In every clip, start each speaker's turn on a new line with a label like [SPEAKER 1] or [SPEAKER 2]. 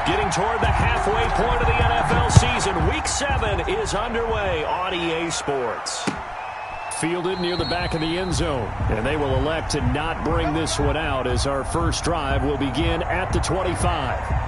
[SPEAKER 1] Getting toward the halfway point of the NFL season. Week 7 is underway on EA Sports. Fielded near the back of the end zone. And they will elect to not bring this one out as our first drive will begin at the 25.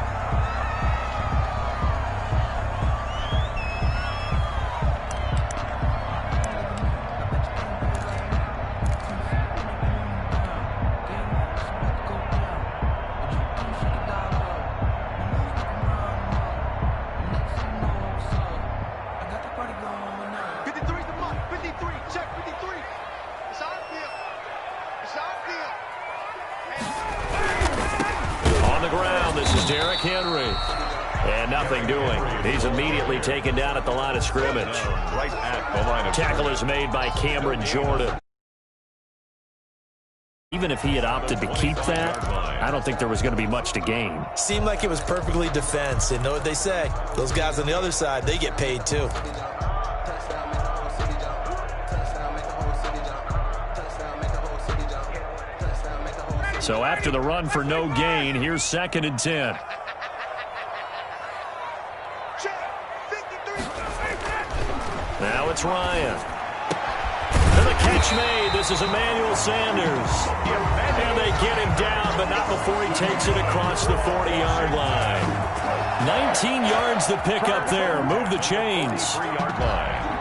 [SPEAKER 1] Taken down at the line of scrimmage.
[SPEAKER 2] Right at the line of
[SPEAKER 1] tackle is made by Cameron Jordan. Even if he had opted to keep that, I don't think there was going to be much to gain.
[SPEAKER 3] Seemed like it was perfectly defense. And know what they say? Those guys on the other side, they get paid too.
[SPEAKER 1] So after the run for no gain, here's 2nd and 10. Now it's Ryan. And the catch made. This is Emmanuel Sanders. And they get him down, but not before he takes it across the 40-yard line. 19 yards to pick up there. Move the chains.
[SPEAKER 2] 3-yard line.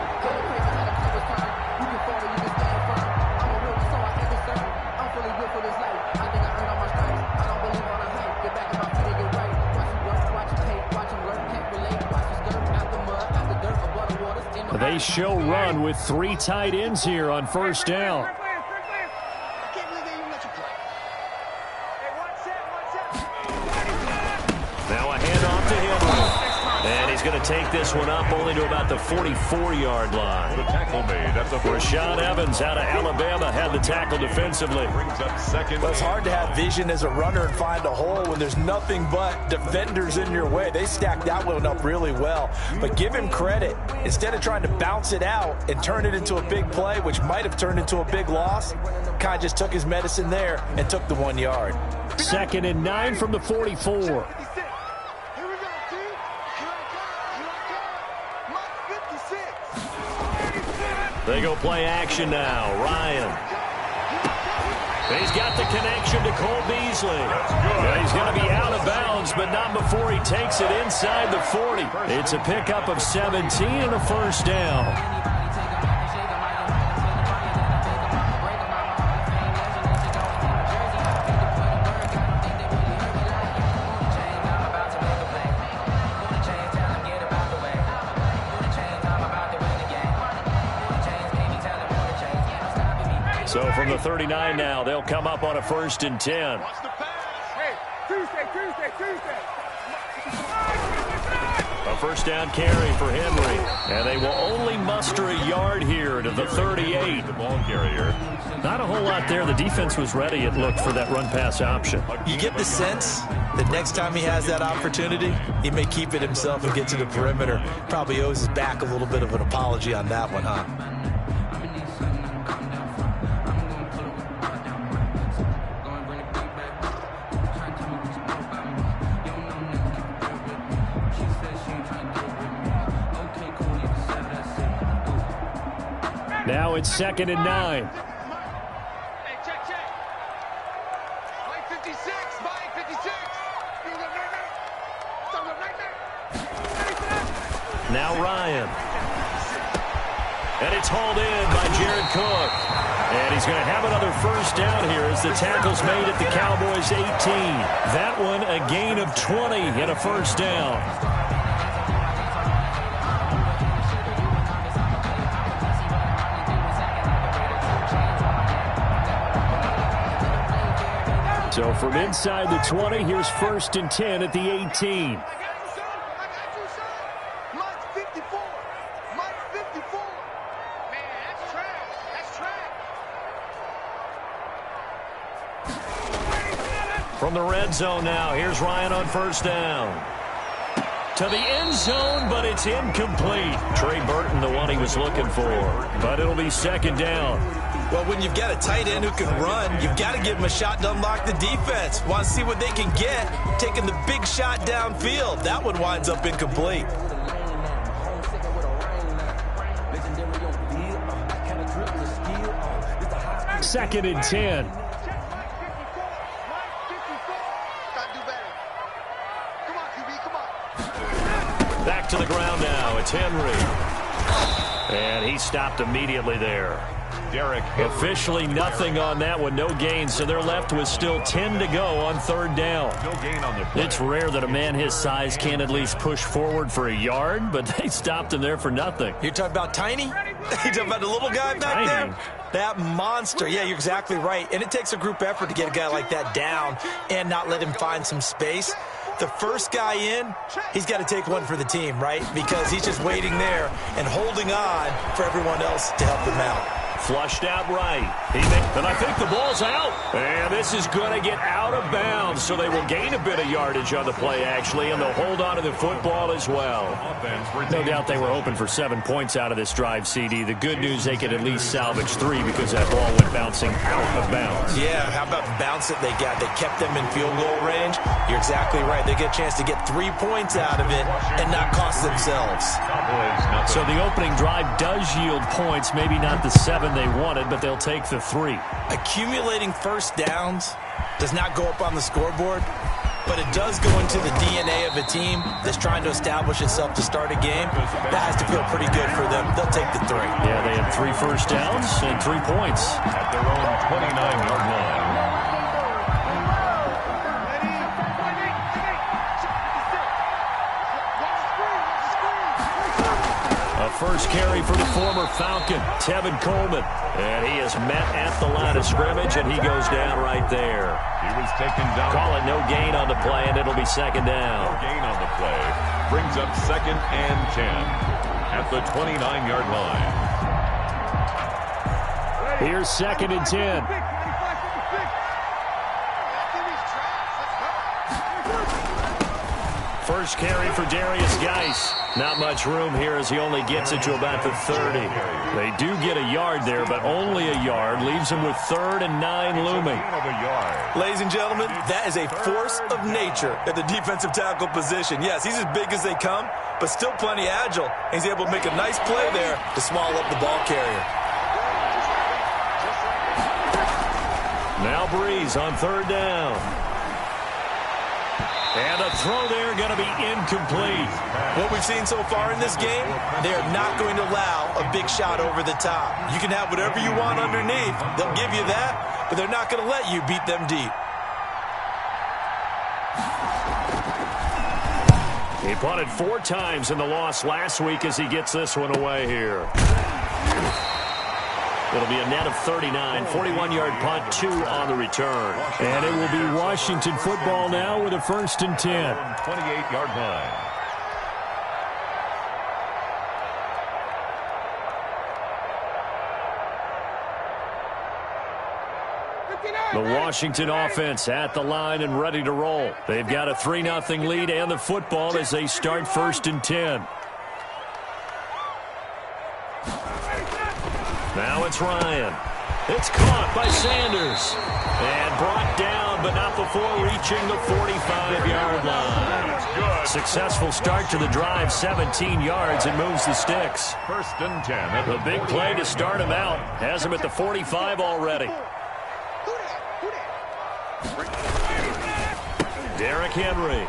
[SPEAKER 1] They show run with 3 tight ends here on first down. Now a handoff to Henry. And he's going to take this one up only to about the 44-yard line.
[SPEAKER 2] The tackle made. That's a
[SPEAKER 1] Rashaan Evans out of Alabama had the tackle defensively.
[SPEAKER 2] Brings up 2nd.
[SPEAKER 3] Well, it's hard to have vision as a runner and find a hole when there's nothing but defenders in your way. They stacked that one up really well. But give him credit. Instead of trying to bounce it out and turn it into a big play, which might have turned into a big loss, kind of just took his medicine there and took the 1 yard.
[SPEAKER 1] 2nd and 9 from the 44. They go play action now. Ryan. He's got the connection to Cole Beasley. Well, he's going to be out of bounds, but not before he takes it inside the 40. It's a pickup of 17 and a first down. So from the 39 now, they'll come up on a 1st and 10.
[SPEAKER 4] Hey, Tuesday.
[SPEAKER 1] A first down carry for Henry. And they will only muster a yard here to the 38.
[SPEAKER 2] The ball carrier.
[SPEAKER 1] Not a whole lot there. The defense was ready, it looked, for that run-pass option.
[SPEAKER 3] You get the sense that next time he has that opportunity, he may keep it himself and get to the perimeter. Probably owes his back a little bit of an apology on that one, huh?
[SPEAKER 1] Now it's 2nd and 9.
[SPEAKER 4] Hey, check. Mike 56.
[SPEAKER 1] Now Ryan. And it's hauled in by Jared Cook. And he's going to have another first down here as the tackle's made at the Cowboys' 18. That one a gain of 20 and a first down. So from inside the 20, here's 1st and 10 at the 18. From the red zone now, here's Ryan on first down. To the end zone, but it's incomplete. Trey Burton, the one he was looking for. But it'll be 2nd down.
[SPEAKER 3] Well, when you've got a tight end who can run, you've got to give him a shot to unlock the defense. Want to see what they can get, taking the big shot downfield. That one winds up incomplete.
[SPEAKER 1] Second and 10. Back to the ground now. It's Henry. And he stopped immediately there.
[SPEAKER 2] Derek
[SPEAKER 1] Officially nothing on that one. No gain, so they're left with still 10 to go on third down.
[SPEAKER 2] No gain on the play.
[SPEAKER 1] It's rare that a man his size can't at least push forward for a yard, but they stopped him there for nothing.
[SPEAKER 3] You're talking about Tiny? You're talking about the little guy back there? That monster. Yeah, you're exactly right. And it takes a group effort to get a guy like that down and not let him find some space. The first guy in, he's got to take one for the team, right? Because he's just waiting there and holding on for everyone else to help him out.
[SPEAKER 1] Flushed out right. And I think the ball's out. And this is going to get out of bounds, so they will gain a bit of yardage on the play, actually, and they'll hold on to the football as well. No doubt they were hoping for 7 points out of this drive, CD. The good news, they could at least salvage 3 because that ball went bouncing out of bounds.
[SPEAKER 3] Yeah, how about the bounce that they got? They kept them in field goal range. You're exactly right. They get a chance to get 3 points out of it and not cost themselves.
[SPEAKER 1] So the opening drive does yield points, maybe not the 7 they wanted, but they'll take the 3.
[SPEAKER 3] Accumulating first downs does not go up on the scoreboard, but it does go into the DNA of a team that's trying to establish itself to start a game. That has to feel pretty good for them. They'll take the 3.
[SPEAKER 1] Yeah, they had 3 first downs and 3 points.
[SPEAKER 2] At their own 29-yard line.
[SPEAKER 1] First carry for the former Falcon, Tevin Coleman. And he is met at the line of scrimmage, and he goes down right there.
[SPEAKER 2] He was taken down.
[SPEAKER 1] Call it no gain on the play, and it'll be second down.
[SPEAKER 2] No gain on the play. Brings up second and 10 at the 29-yard line.
[SPEAKER 1] Here's second and 10. First carry for Darius Geis. Not much room here as he only gets it to about the 30. They do get a yard there, but only a yard. Leaves him with 3rd and 9 looming.
[SPEAKER 3] Ladies and gentlemen, that is a force of nature at the defensive tackle position. Yes, he's as big as they come, but still plenty agile. He's able to make a nice play there to small up the ball carrier.
[SPEAKER 1] Now Breeze on 3rd down. And a throw there going to be incomplete.
[SPEAKER 3] What we've seen so far in this game, they are not going to allow a big shot over the top. You can have whatever you want underneath. They'll give you that, but they're not going to let you beat them deep.
[SPEAKER 1] He punted 4 times in the loss last week as he gets this one away here. It'll be a net of 39, 41-yard punt, 2 on the return. And it will be Washington football now with a 1st and 10.
[SPEAKER 2] 28-yard line.
[SPEAKER 1] The Washington offense at the line and ready to roll. They've got a 3-0 lead and the football as they start 1st and 10. Now it's Ryan. It's caught by Sanders. And brought down, but not before reaching the 45-yard line. Successful start to the drive, 17 yards, and moves the sticks.
[SPEAKER 2] 1st and 10.
[SPEAKER 1] The big play to start him out. Has him at the 45 already. Derrick Henry.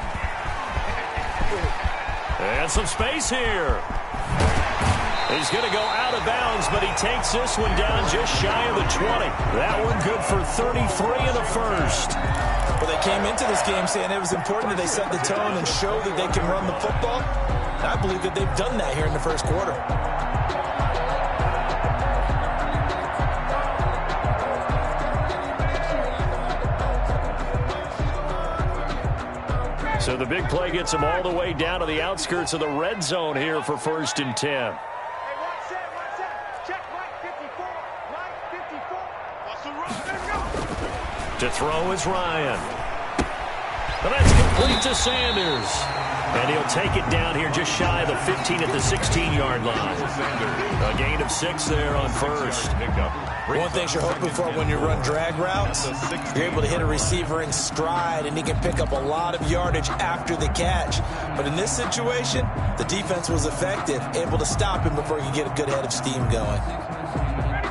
[SPEAKER 1] And some space here. He's going to go out of bounds, but he takes this one down just shy of the 20. That one good for 33 in the 1st.
[SPEAKER 3] Well, they came into this game saying it was important that they set the tone and show that they can run the football. And I believe that they've done that here in the 1st quarter.
[SPEAKER 1] So the big play gets him all the way down to the outskirts of the red zone here for 1st and 10. To throw is Ryan. And that's complete to Sanders. And he'll take it down here just shy of the 15 at the 16-yard line. A gain of 6 there on first.
[SPEAKER 3] One thing you're hoping for when you run drag routes, you're able to hit a receiver in stride, and he can pick up a lot of yardage after the catch. But in this situation, the defense was effective, able to stop him before he could get a good head of steam going.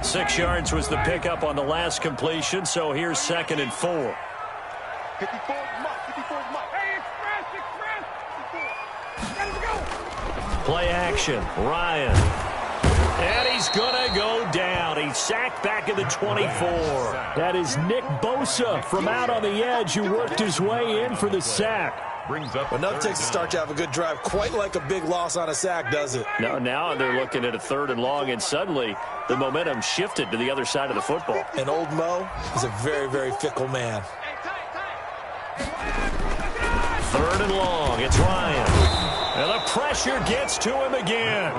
[SPEAKER 1] 6 yards was the pickup on the last completion, so here's 2nd and 4.
[SPEAKER 4] 54 is Mike. Hey, express. 54. Let him go.
[SPEAKER 1] Play action, Ryan. And he's going to go down. He's sacked back at the 24. That is Nick Bosa from out on the edge who worked his way in for the sack.
[SPEAKER 3] Enough takes to start to have a good drive, quite like a big loss on a sack, does it?
[SPEAKER 1] Now they're looking at a 3rd and long, and suddenly the momentum shifted to the other side of the football.
[SPEAKER 3] And old Mo is a very, very fickle man.
[SPEAKER 1] 3rd and long, it's Ryan. And the pressure gets to him again.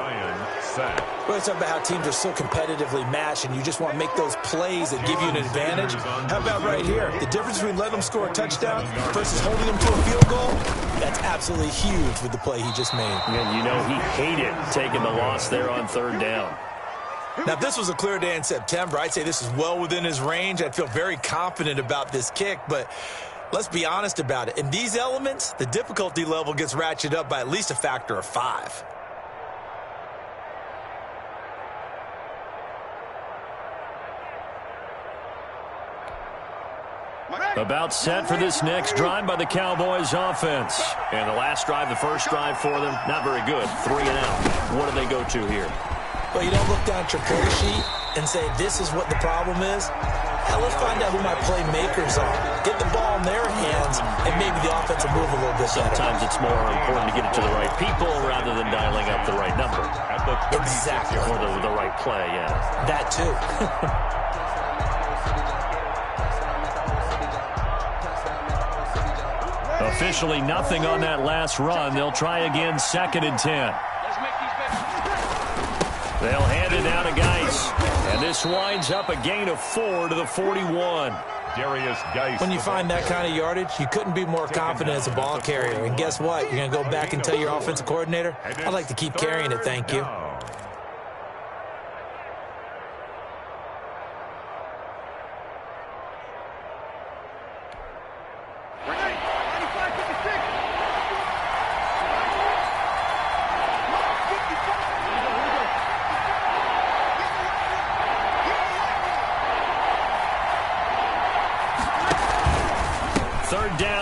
[SPEAKER 3] Well, it's about how teams are so competitively matched, and you just want to make those plays that give you an advantage. How about right here? The difference between letting them score a touchdown versus holding them to a field goal, that's absolutely huge with the play he just made.
[SPEAKER 1] And you know he hated taking the loss there on 3rd down.
[SPEAKER 3] Now, if this was a clear day in September, I'd say this is well within his range. I'd feel very confident about this kick, but let's be honest about it. In these elements, the difficulty level gets ratcheted up by at least a factor of 5.
[SPEAKER 1] About set for this next drive by the Cowboys offense. And the last drive, the first drive for them, not very good. 3 and out. What do they go to here?
[SPEAKER 3] Well, you don't look down at your play sheet and say, this is what the problem is. Now, let's find out who my playmakers are. Get the ball in their hands, and maybe the offense will move a little bit better.
[SPEAKER 1] Sometimes it's more important to get it to the right people rather than dialing up the right number.
[SPEAKER 3] Exactly.
[SPEAKER 1] Or the right play, yeah.
[SPEAKER 3] That, too.
[SPEAKER 1] Officially nothing on that last run. They'll try again, 2nd and 10. They'll hand it down to Geis. And this winds up a gain of 4 to the 41.
[SPEAKER 3] When you find that kind of yardage, you couldn't be more confident as a ball carrier. And guess what? You're going to go back and tell your offensive coordinator, I'd like to keep carrying it, thank you.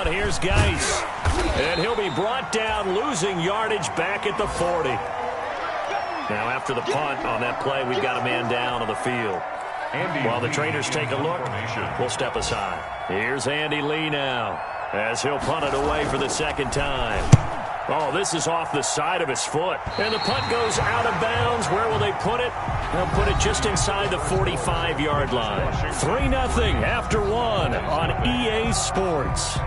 [SPEAKER 1] Here's Geis. And he'll be brought down, losing yardage back at the 40. Now after the punt on that play, we've got a man down on the field. While the traders take a look, we'll step aside. Here's Andy Lee now as he'll punt it away for the 2nd time. Oh, this is off the side of his foot. And the punt goes out of bounds. Where will they put it? They'll put it just inside the 45-yard line. 3-0 after 1 on EA Sports.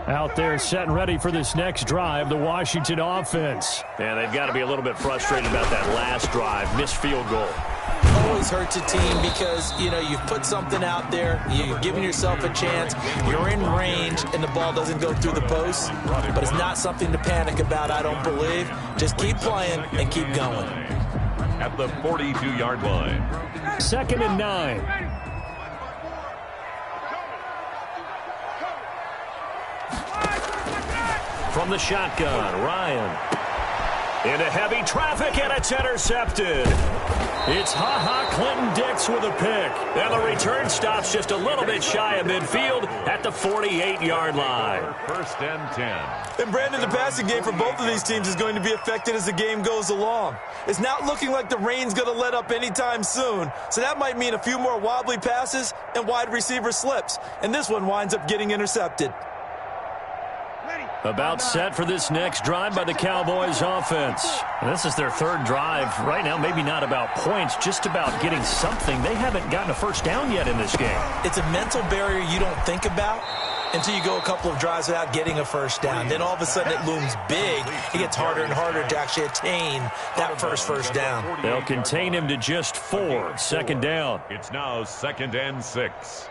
[SPEAKER 1] Out there set and ready for this next drive, the Washington offense. And they've got to be a little bit frustrated about that last drive, missed field goal.
[SPEAKER 3] Always hurts a team because, you know, you've put something out there, you've given yourself a chance, you're in range, and the ball doesn't go through the post. But it's not something to panic about, I don't believe. Just keep playing and keep going.
[SPEAKER 2] At the 42-yard line.
[SPEAKER 1] 2nd and 9. From the shotgun, Ryan. Into heavy traffic, and it's intercepted. It's Clinton-Dix with a pick. And the return stops just a little bit shy of midfield at the 48-yard line.
[SPEAKER 2] First and 10.
[SPEAKER 3] And Brandon, the passing game for both of these teams is going to be affected as the game goes along. It's not looking like the rain's going to let up anytime soon, so that might mean a few more wobbly passes and wide receiver slips. And this one winds up getting intercepted.
[SPEAKER 1] About set for this next drive by the Cowboys offense. And this is their third drive. Right now, maybe not about points, just about getting something. They haven't gotten a first down yet in this game.
[SPEAKER 3] It's a mental barrier you don't think about until you go a couple of drives without getting a first down. Then all of a sudden it looms big. It gets harder and harder to actually attain that first down.
[SPEAKER 1] They'll contain him to just 4. Second down.
[SPEAKER 2] It's now 2nd and 6.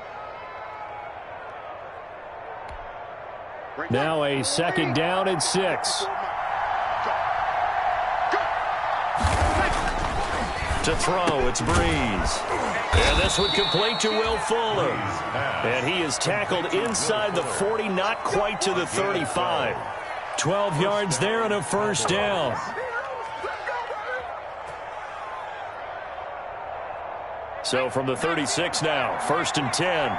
[SPEAKER 1] Now a second down and 6. To throw, it's Breeze. And this would complete to Will Fuller. And he is tackled inside the 40, not quite to the 35. 12 yards there and a first down. So from the 36 now, 1st and 10.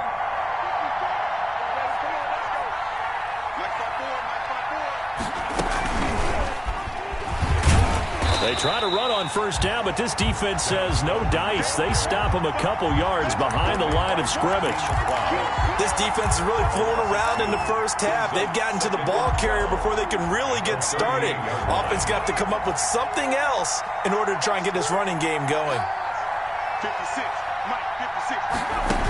[SPEAKER 1] They try to run on first down, but this defense says no dice. They stop them a couple yards behind the line of scrimmage.
[SPEAKER 3] This defense is really fooling around in the first half. They've gotten to the ball carrier before they can really get started. Offense got to come up with something else in order to try and get this running game going.
[SPEAKER 4] 56, Mike, 56.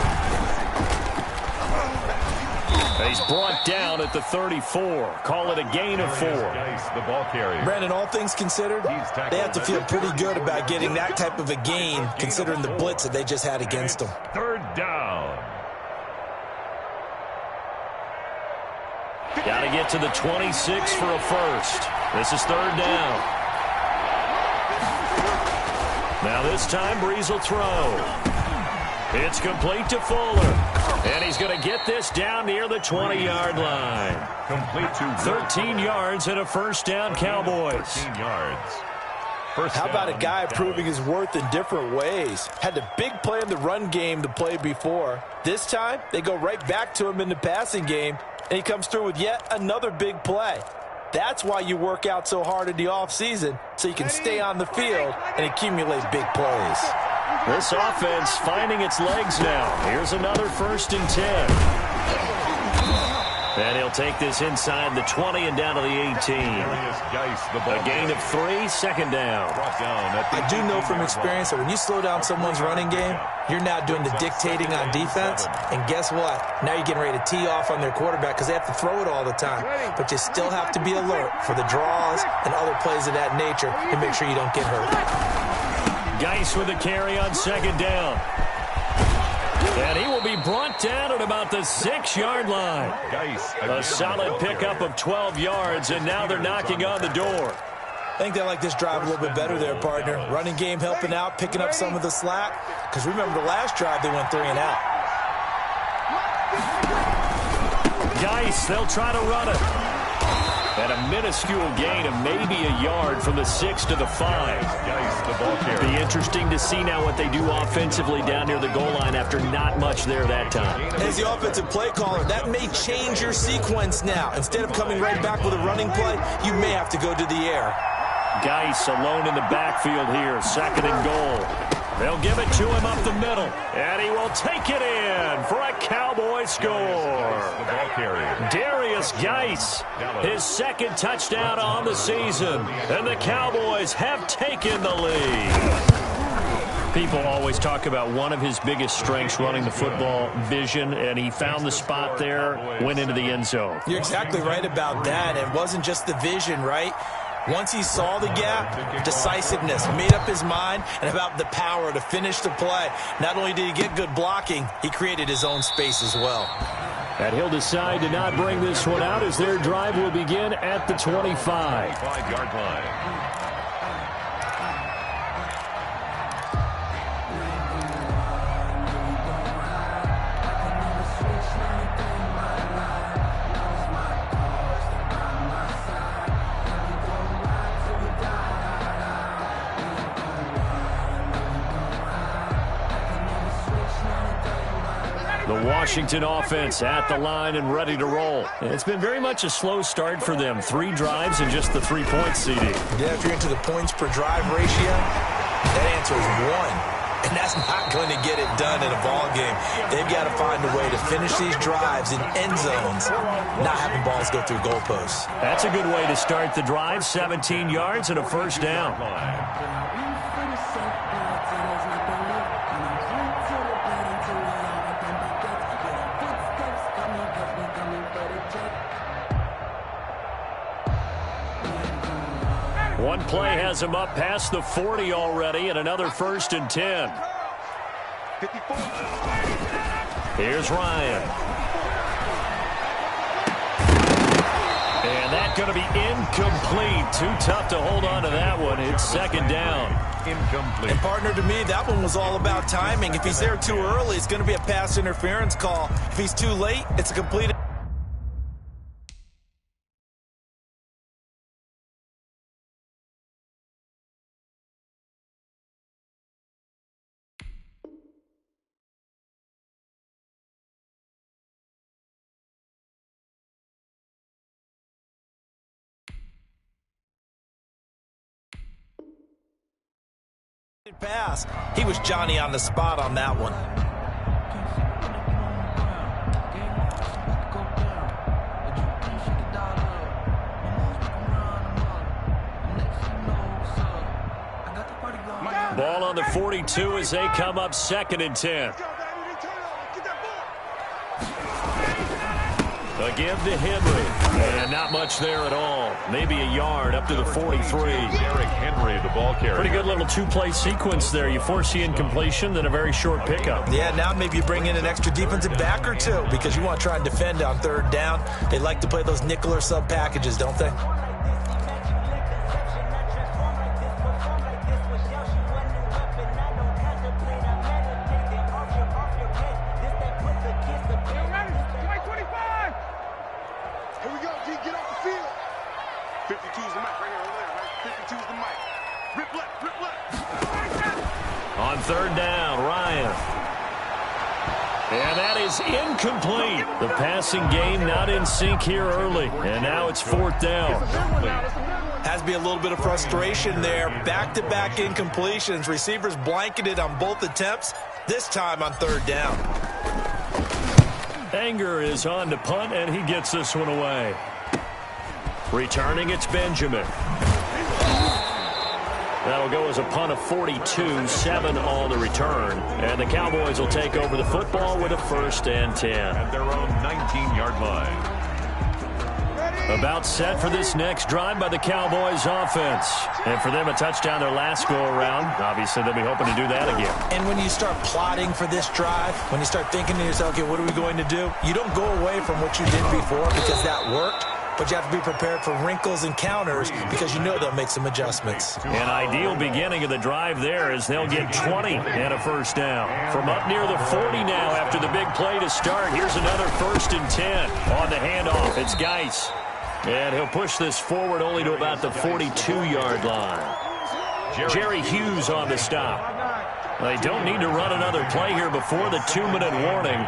[SPEAKER 1] He's brought down at the 34. Call it a gain of 4.
[SPEAKER 2] The ball carrier.
[SPEAKER 3] Brandon, all things considered, they have to feel pretty good about getting that type of a gain considering the blitz that they just had against them.
[SPEAKER 2] 3rd down.
[SPEAKER 1] Got to get to the 26 for a first. This is 3rd down. Now this time, Breeze will throw. It's complete to Fuller. And he's going to get this down near the 20-yard line.
[SPEAKER 2] Complete to
[SPEAKER 1] 13 yards and a first down, Cowboys.
[SPEAKER 2] 13 yards.
[SPEAKER 3] How about a guy proving his worth in different ways? Had the big play in the run game to play before. This time, they go right back to him in the passing game, and he comes through with yet another big play. That's why you work out so hard in the offseason, so you can stay on the field and accumulate big plays.
[SPEAKER 1] This offense finding its legs now. Here's another 1st and 10. And he'll take this inside the 20 and down to the 18. A gain of 3, second down.
[SPEAKER 3] I do know from experience that when you slow down someone's running game, you're now doing the dictating on defense. And guess what? Now you're getting ready to tee off on their quarterback because they have to throw it all the time. But you still have to be alert for the draws and other plays of that nature to make sure you don't get hurt.
[SPEAKER 1] Geis with a carry on second down. And he will be brought down at about the 6-yard line. A solid pickup of 12 yards, and now they're knocking on the door.
[SPEAKER 3] I think they like this drive a little bit better there, partner. Running game helping out, picking up some of the slack. Because remember the last drive, they went 3 and out.
[SPEAKER 1] Geis, they'll try to run it. And a minuscule gain of maybe a yard from the 6 to the 5. Be interesting to see now what they do offensively down near the goal line after not much there that time.
[SPEAKER 3] As the offensive play caller, that may change your sequence now. Instead of coming right back with a running play, you may have to go to the air.
[SPEAKER 1] Geis alone in the backfield here, 2nd and goal. They'll give it to him up the middle, and he will take it in for a Cowboy score. Darius Geis, his 2nd touchdown on the season, and the Cowboys have taken the lead. People always talk about one of his biggest strengths running the football, vision, and he found the spot there, went into the end zone.
[SPEAKER 3] You're exactly right about that. It wasn't just the vision, right? Once he saw the gap, decisiveness, made up his mind, and about the power to finish the play. Not only did he get good blocking, he created his own space as well.
[SPEAKER 1] And he'll decide to not bring this one out as their drive will begin at the 25.
[SPEAKER 2] 5-yard line.
[SPEAKER 1] Washington offense at the line and ready to roll. It's been very much a slow start for them. 3 drives and just the 3-point CD.
[SPEAKER 3] Yeah, if you're into the points per drive ratio, that answer is 1. And that's not going to get it done in a ball game. They've got to find a way to finish these drives in end zones, not having balls go through goalposts.
[SPEAKER 1] That's a good way to start the drive. 17 yards and a first down. One play has him up past the 40 already, and another 1st and 10. Here's Ryan. And that's going to be incomplete. Too tough to hold on to that one. It's 2nd down.
[SPEAKER 2] Incomplete.
[SPEAKER 3] And, partner, to me, that one was all about timing. If he's there too early, it's going to be a pass interference call. If he's too late, it's a complete. Pass. He was Johnny on the spot on that one.
[SPEAKER 1] Ball on the 42 as they come up 2nd and 10. A give to Henry. And not much there at all. Maybe a yard up to the 43.
[SPEAKER 2] Derrick Henry, the ball carrier.
[SPEAKER 1] Pretty good little 2-play sequence there. You force the incompletion, then a very short pickup.
[SPEAKER 3] Yeah, now maybe you bring in an extra defensive back or two because you want to try and defend on 3rd down. They like to play those nickel or sub packages, don't they?
[SPEAKER 1] On 3rd down, Ryan. And that is incomplete. The passing game not in sync here early. And now it's 4th down.
[SPEAKER 3] Has to be a little bit of frustration there. Back-to-back incompletions. Receivers blanketed on both attempts, this time on 3rd down.
[SPEAKER 1] Anger is on to punt, and he gets this one away. Returning, it's Benjamin. That'll go as a punt of 42, 7 on the return. And the Cowboys will take over the football with a 1st and 10.
[SPEAKER 2] At their own 19-yard line.
[SPEAKER 1] About set for this next drive by the Cowboys offense. And for them, a touchdown their last go-around. Obviously, they'll be hoping to do that again.
[SPEAKER 3] And when you start plotting for this drive, when you start thinking to yourself, okay, what are we going to do? You don't go away from what you did before because that worked. But you have to be prepared for wrinkles and counters because you know they'll make some adjustments.
[SPEAKER 1] An ideal beginning of the drive there as they'll get 20 and a 1st down. From up near the 40 now after the big play to start. Here's another 1st and 10 on the handoff. It's Geis. And he'll push this forward only to about the 42-yard line. Jerry Hughes on the stop. They don't need to run another play here before the 2-minute warning.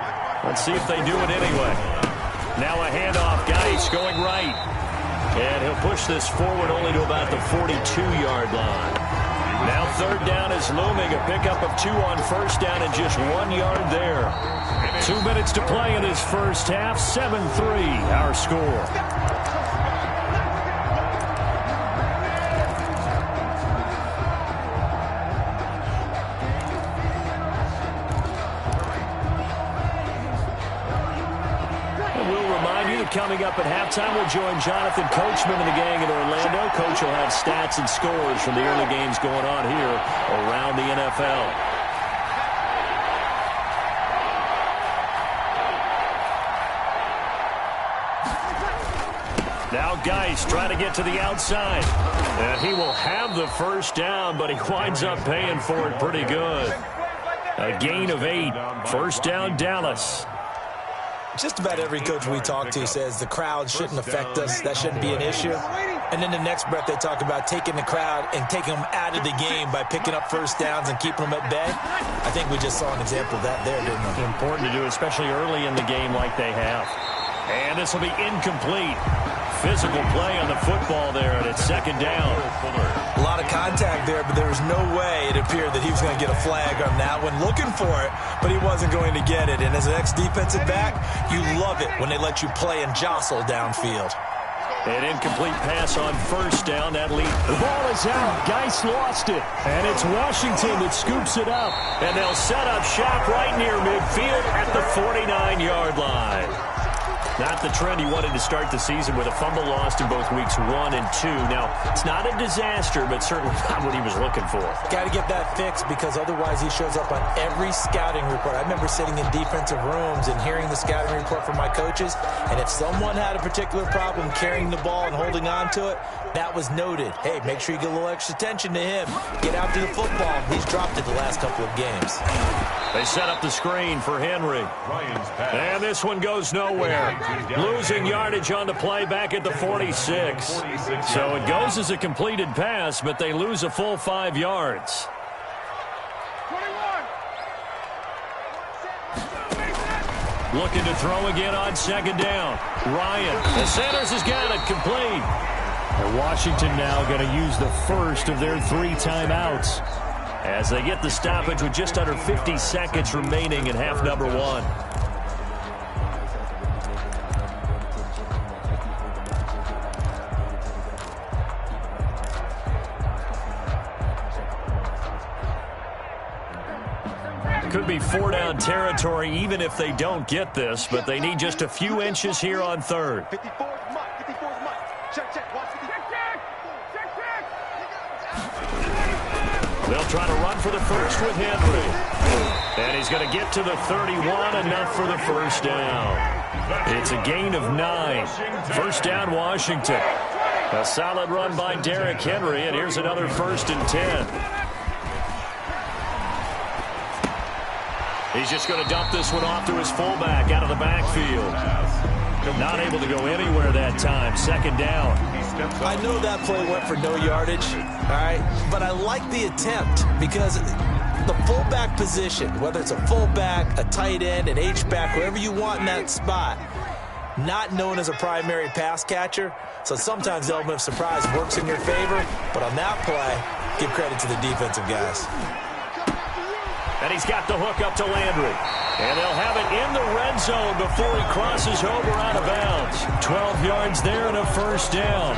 [SPEAKER 1] Let's see if they do it anyway. Now a handoff, Geis going right. And he'll push this forward only to about the 42-yard line. Now 3rd down is looming. A pickup of 2 on 1st down and just 1 yard there. 2 minutes to play in his first half. 7-3 our score. Coming up at halftime, we'll join Jonathan Coachman and the gang in Orlando. Coach will have stats and scores from the early games going on here around the NFL. Now Geis trying to get to the outside. And he will have the 1st down, but he winds up paying for it pretty good. A gain of 8. 1st down, Dallas.
[SPEAKER 3] Just about every coach we talk to says the crowd shouldn't affect us. That shouldn't be an issue. And then the next breath, they talk about taking the crowd and taking them out of the game by picking up first downs and keeping them at bay. I think we just saw an example of that there, didn't we?
[SPEAKER 1] Important to do, especially early in the game like they have. And this will be incomplete. Physical play on the football there, and it's second down.
[SPEAKER 3] A lot of contact there, but there was no way it appeared that he was going to get a flag on that one. Looking for it, but he wasn't going to get it. And as an ex-defensive back, you love it when they let you play and jostle downfield.
[SPEAKER 1] An incomplete pass on first down. That lead. The ball is out. Geis lost it. And it's Washington that scoops it up. And they'll set up shop right near midfield at the 49-yard line. Not the trend he wanted to start the season with a fumble lost in both weeks 1 and 2. Now, it's not a disaster, but certainly not what he was looking for.
[SPEAKER 3] Got to get that fixed because otherwise he shows up on every scouting report. I remember sitting in defensive rooms and hearing the scouting report from my coaches, and if someone had a particular problem carrying the ball and holding on to it, that was noted. Hey, make sure you get a little extra attention to him. Get after the football. He's dropped it the last couple of games.
[SPEAKER 1] They set up the screen for Henry. And this one goes nowhere. Losing yardage on the play back at the 46. So it goes as a completed pass, but they lose a full 5 yards. Looking to throw again on second down. Ryan, the centers has got it complete. And Washington now going to use the first of their 3 timeouts as they get the stoppage with just under 50 seconds remaining in half number 1. Could be 4-down territory even if they don't get this, but they need just a few inches here on third.
[SPEAKER 4] 54 is Mike. 54 is Mike. Check. Watch the check.
[SPEAKER 1] They'll try to run for the first with Henry. And he's going to get to the 31, enough for the first down. It's a gain of 9. First down, Washington. A solid run by Derrick Henry, and here's another 1st and 10. He's just going to dump this one off to his fullback out of the backfield. Not able to go anywhere that time. Second down.
[SPEAKER 3] I know that play went for no yardage, all right, but I like the attempt because the fullback position, whether it's a fullback, a tight end, an H-back, wherever you want in that spot, not known as a primary pass catcher, so sometimes the element of surprise works in your favor, but on that play, give credit to the defensive guys.
[SPEAKER 1] And he's got the hook up to Landry. And they'll have it in the red zone before he crosses over out of bounds. 12 yards there and a first down.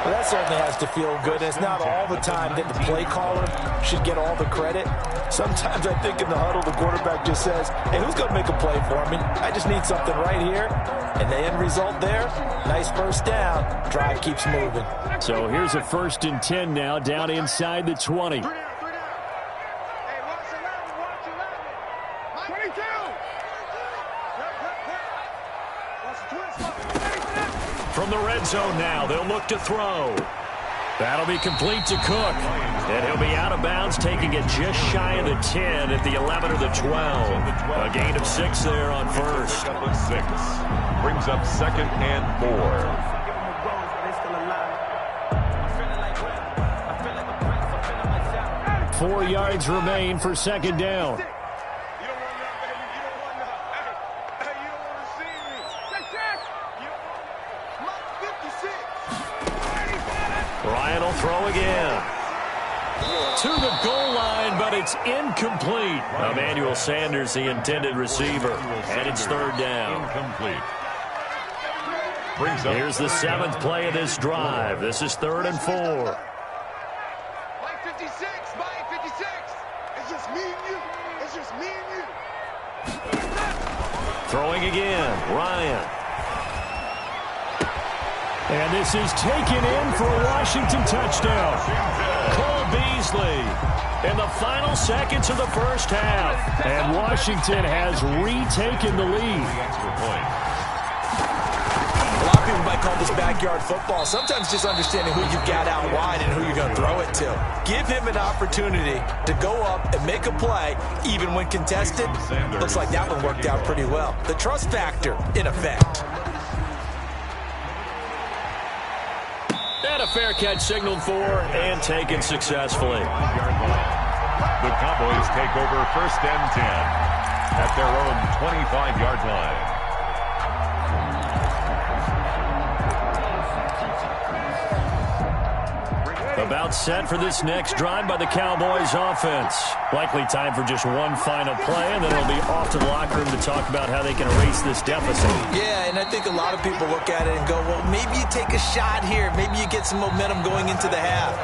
[SPEAKER 3] Well, that certainly has to feel good. It's not all the time that the play caller should get all the credit. Sometimes I think in the huddle, the quarterback just says, hey, who's going to make a play for me? I just need something right here. And the end result there, nice first down. Drive keeps moving.
[SPEAKER 1] So here's a 1st and 10 now, down inside the 20. From the red zone now, they'll look to throw. That'll be complete to Cook. And he'll be out of bounds, taking it just shy of the 10 at the 11 or the 12. A gain of 6 there on first.
[SPEAKER 2] 6. Brings up 2nd and 4.
[SPEAKER 1] 4 yards remain for second down. Ryan will throw again. To the goal line, but it's incomplete. Emmanuel Sanders, the intended receiver. And it's 3rd down.
[SPEAKER 2] Incomplete.
[SPEAKER 1] Here's the 7th play of this drive. This is 3rd and 4.
[SPEAKER 4] Mike 56, Mike 56. It's just me and you. It's just me and you.
[SPEAKER 1] Throwing again, Ryan. And this is taken in for a Washington touchdown. Cole Beasley in the final seconds of the first half. And Washington has retaken the lead.
[SPEAKER 3] A lot of people might call this backyard football. Sometimes just understanding who you got out wide and who you're going to throw it to. Give him an opportunity to go up and make a play, even when contested. Looks like that one worked out pretty well. The trust factor, in effect.
[SPEAKER 1] fair catch signaled for and taken successfully.
[SPEAKER 2] The Cowboys take over 1st and 10 at their own 25-yard line.
[SPEAKER 1] About set for this next drive by the Cowboys offense. Likely time for just one final play, and then it'll be off to the locker room to talk about how they can erase this deficit.
[SPEAKER 3] Yeah, and I think a lot of people look at it and go, well, maybe you take a shot here. Maybe you get some momentum going into the half.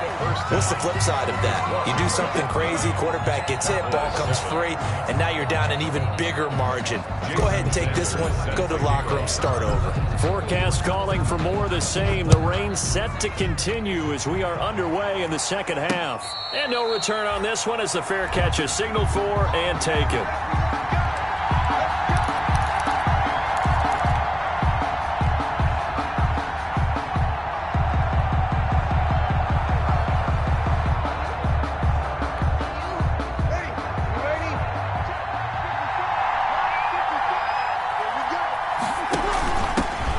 [SPEAKER 3] What's the flip side of that? You do something crazy, quarterback gets hit, ball comes free, and now you're down an even bigger margin. Go ahead and take this one, go to the locker room, start over.
[SPEAKER 1] Forecast calling for more of the same. The rain set to continue as we are underway in the second half. And no return on this one as the fair catch is signaled for and taken.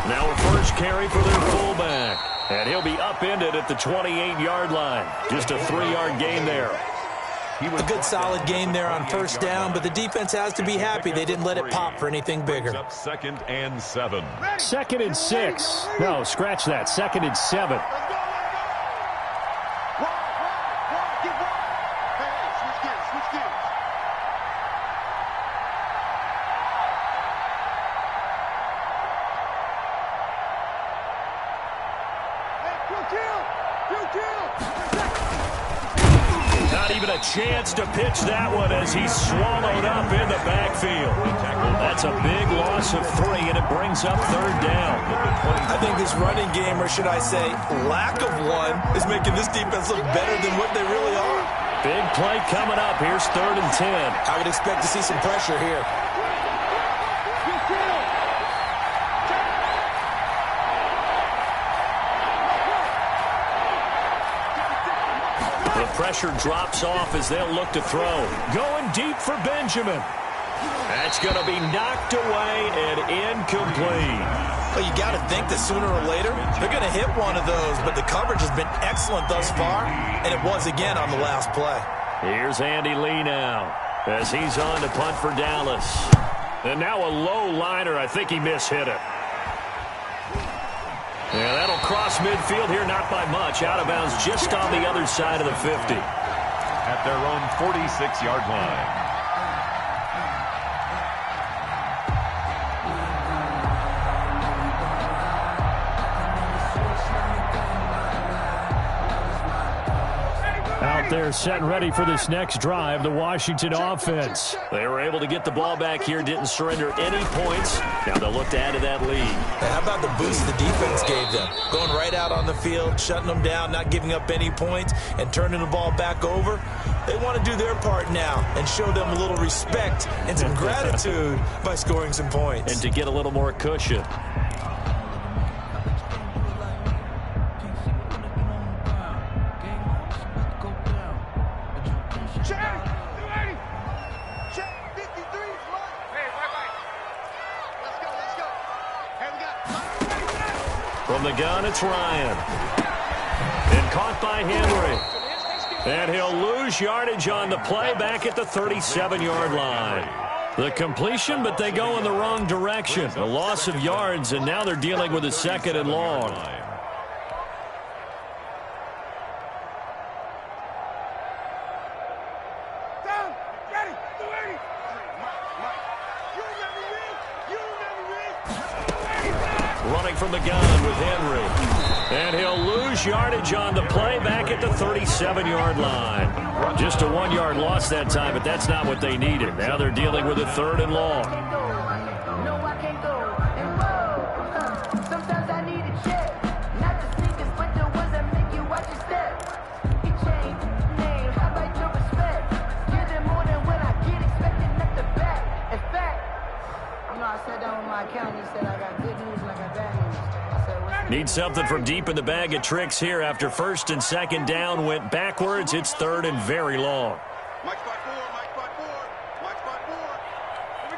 [SPEAKER 1] Now a first carry for their fullback. And he'll be upended at the 28-yard line. Just a 3-yard gain there.
[SPEAKER 3] A good solid game there on first down, but the defense has to be happy they didn't let it pop for anything bigger.
[SPEAKER 2] 2nd and 7.
[SPEAKER 1] 2nd and 6. No, scratch that. 2nd and 7. Not even a chance to pitch that one as he's swallowed up in the backfield. That's a big loss of 3, and it brings up 3rd down.
[SPEAKER 3] I think this running game, or should I say lack of one, is making this defense look better than what they really are.
[SPEAKER 1] Big play coming up. Here's 3rd and 10.
[SPEAKER 3] I would expect to see some pressure here.
[SPEAKER 1] The pressure drops off as they'll look to throw. Going deep for Benjamin. That's going to be knocked away and incomplete.
[SPEAKER 3] Well, you got to think that sooner or later they're going to hit one of those, but the coverage has been excellent thus far, and it was again on the last play.
[SPEAKER 1] Here's Andy Lee now as he's on to punt for Dallas. And now a low liner. I think he mishit it. Yeah, that'll cross midfield here, not by much. Out of bounds just on the other side of the 50.
[SPEAKER 2] At their own 46-yard line.
[SPEAKER 1] Out there set and ready for this next drive, the Washington offense. They were able to get the ball back here, didn't surrender any points. Now they'll look to add to that lead.
[SPEAKER 3] And how about the boost the defense gave them? Going right out on the field, shutting them down, not giving up any points, and turning the ball back over. They want to do their part now and show them a little respect and some gratitude by scoring some points.
[SPEAKER 1] And to get a little more cushion. From the gun, it's Ryan. And caught by Henry. And he'll lose yardage on the play back at the 37-yard line. The completion, but they go in the wrong direction. A loss of yards, and now they're dealing with a 2nd and long. Running from the gun with Henry. And he'll lose yardage on the play back at the 37-yard line. Just a 1-yard loss that time, but that's not what they needed. Now they're dealing with a 3rd and long. Need something from deep in the bag of tricks here after 1st and 2nd down went backwards. It's 3rd and very long.
[SPEAKER 4] Mike spot 4, Mike spot 4, Mike spot 4. Here we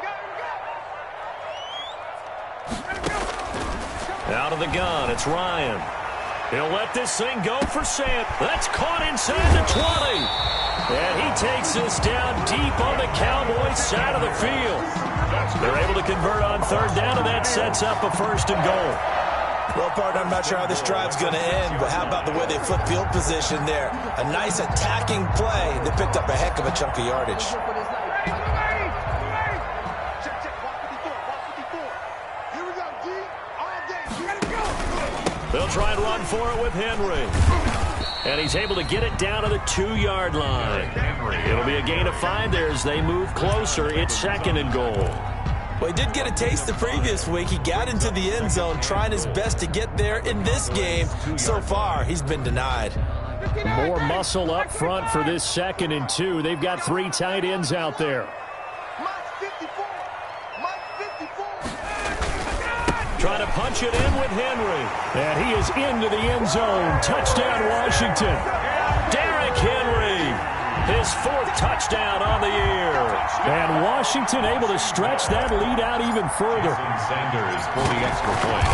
[SPEAKER 4] go.
[SPEAKER 1] Out of the gun, it's Ryan. He'll let this thing go for Sam. That's caught inside the 20. And he takes this down deep on the Cowboys side of the field. They're able to convert on third down, and that sets up a 1st and goal.
[SPEAKER 3] Well, partner, I'm not sure how this drive's going to end, but how about the way they flip field position there? A nice attacking play. They picked up a heck of a chunk of yardage.
[SPEAKER 1] They'll try and run for it with Henry. And he's able to get it down to the 2-yard line. It'll be a gain of 5 there as they move closer. It's 2nd and goal.
[SPEAKER 3] Well, he did get a taste the previous week. He got into the end zone, trying his best to get there in this game. So far, he's been denied.
[SPEAKER 1] More muscle up front for this 2nd and 2. They've got 3 tight ends out there. Trying to punch it in with Henry. And he is into the end zone. Touchdown, Washington. Derrick Henry, his 4th touchdown on the year. And Washington able to stretch that lead out even further.
[SPEAKER 2] Sanders for the extra point.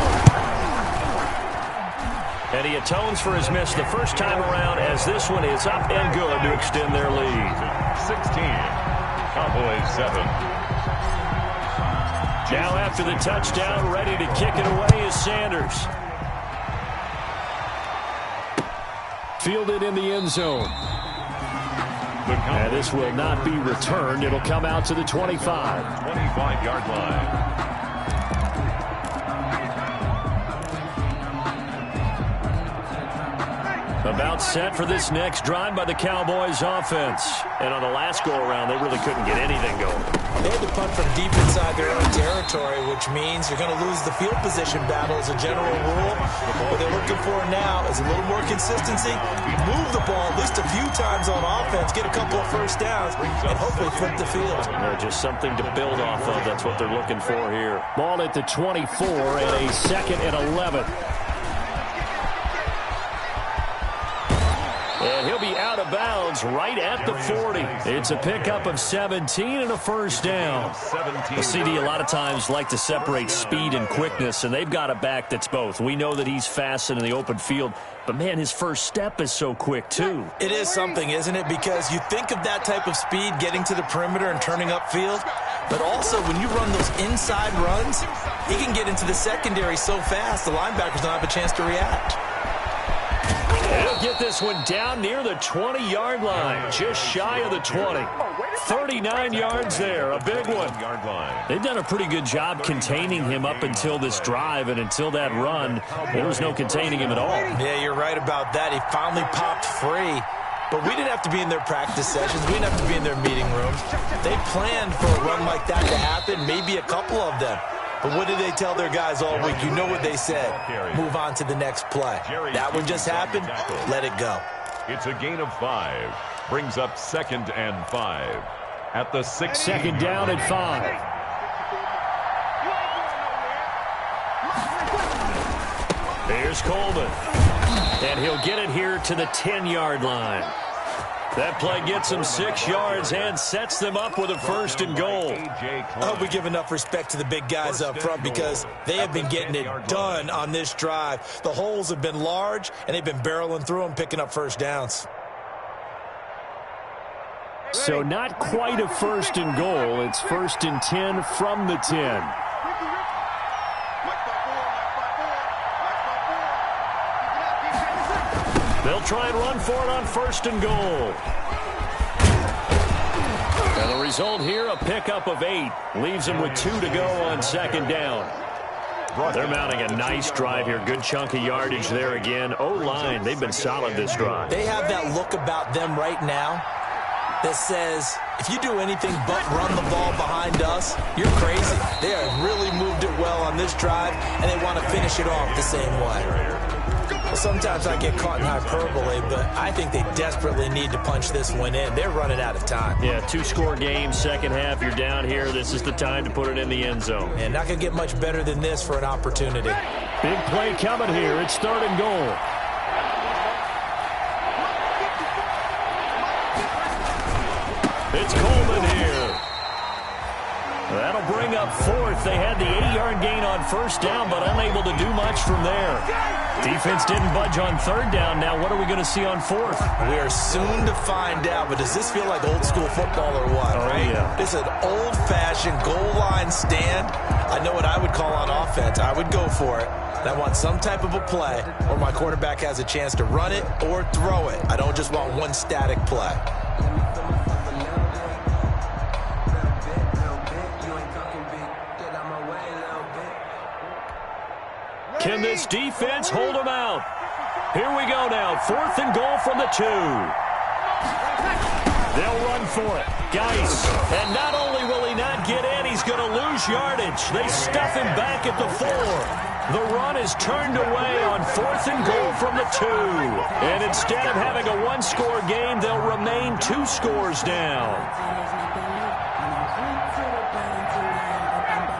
[SPEAKER 1] And he atones for his miss the first time around as this one is up and good to extend their lead.
[SPEAKER 2] 16, Cowboys 7.
[SPEAKER 1] Now after the touchdown, ready to kick it away is Sanders. Fielded in the end zone. And this will not be returned. It'll come out to the 25.
[SPEAKER 2] 25-yard line.
[SPEAKER 1] About set for this next drive by the Cowboys offense. And on the last go-around, they really couldn't get anything going.
[SPEAKER 3] They had to punt from deep inside their own territory, which means you're going to lose the field position battle as a general rule. What they're looking for now is a little more consistency, move the ball at least a few times on offense, get a couple of first downs, and hopefully flip the field.
[SPEAKER 1] Yeah, just something to build off of. That's what they're looking for here. Ball at the 24 and a 2nd and 11. And he'll be out of bounds right at the 40. It's a pickup of 17 and a 1st down. The CD a lot of times like to separate speed and quickness, and they've got a back that's both. We know that he's fast in the open field, but, man, his first step is so quick, too.
[SPEAKER 3] It is something, isn't it? Because you think of that type of speed getting to the perimeter and turning upfield, but also when you run those inside runs, he can get into the secondary so fast the linebackers don't have a chance to react.
[SPEAKER 1] He'll get this one down near the 20-yard line, just shy of the 20. 39 yards there, a big one. They've done a pretty good job containing him up until this drive, and until that run, there was no containing him at all.
[SPEAKER 3] Yeah, you're right about that. He finally popped free. But we didn't have to be in their practice sessions. We didn't have to be in their meeting rooms. They planned for a run like that to happen, maybe a couple of them. But what did they tell their guys all week? You know what they said. Move on to the next play. That one just happened. Let it go.
[SPEAKER 2] It's a gain of 5. Brings up 2nd and 5. At the 6.
[SPEAKER 1] 2nd down and 5. Here's Coleman. And he'll get it here to the 10-yard line. That play gets them 6 yards and sets them up with a 1st and goal.
[SPEAKER 3] I hope we give enough respect to the big guys up front because they have been getting it done on this drive. The holes have been large, and they've been barreling through them, picking up first downs.
[SPEAKER 1] So not quite a 1st and goal. It's 1st and 10 from the 10. They'll try and run for it on 1st and goal. And the result here, a pickup of 8. Leaves them with 2 to go on 2nd down. They're mounting a nice drive here. Good chunk of yardage there again. O-line, they've been solid this drive.
[SPEAKER 3] They have that look about them right now that says, if you do anything but run the ball behind us, you're crazy. They have really moved it well on this drive, and they want to finish it off the same way. Well, sometimes I get caught in hyperbole, but I think they desperately need to punch this one in. They're running out of time.
[SPEAKER 1] Yeah, 2-score game, second half. You're down here. This is the time to put it in the end zone.
[SPEAKER 3] And not going to get much better than this for an opportunity.
[SPEAKER 1] Big play coming here. It's 3rd and goal. It's Coleman here. That'll bring up fourth. They had the 80-yard gain on first down, but unable to do much from there. Defense didn't budge on third down. Now what are we going to see on fourth?
[SPEAKER 3] We are soon to find out, but does this feel like old school football or what?
[SPEAKER 1] Oh,
[SPEAKER 3] right?
[SPEAKER 1] Yeah.
[SPEAKER 3] This is an old-fashioned goal line stand. I know what I would call on offense. I would go for it. And I want some type of a play where my quarterback has a chance to run it or throw it. I don't just want one static play.
[SPEAKER 1] Can this defense hold them out? Here we go now. 4th and goal from the 2. They'll run for it. Geis. And not only will he not get in, he's going to lose yardage. They stuff him back at the 4. The run is turned away on 4th and goal from the 2. And instead of having a one-score game, they'll remain 2 scores down.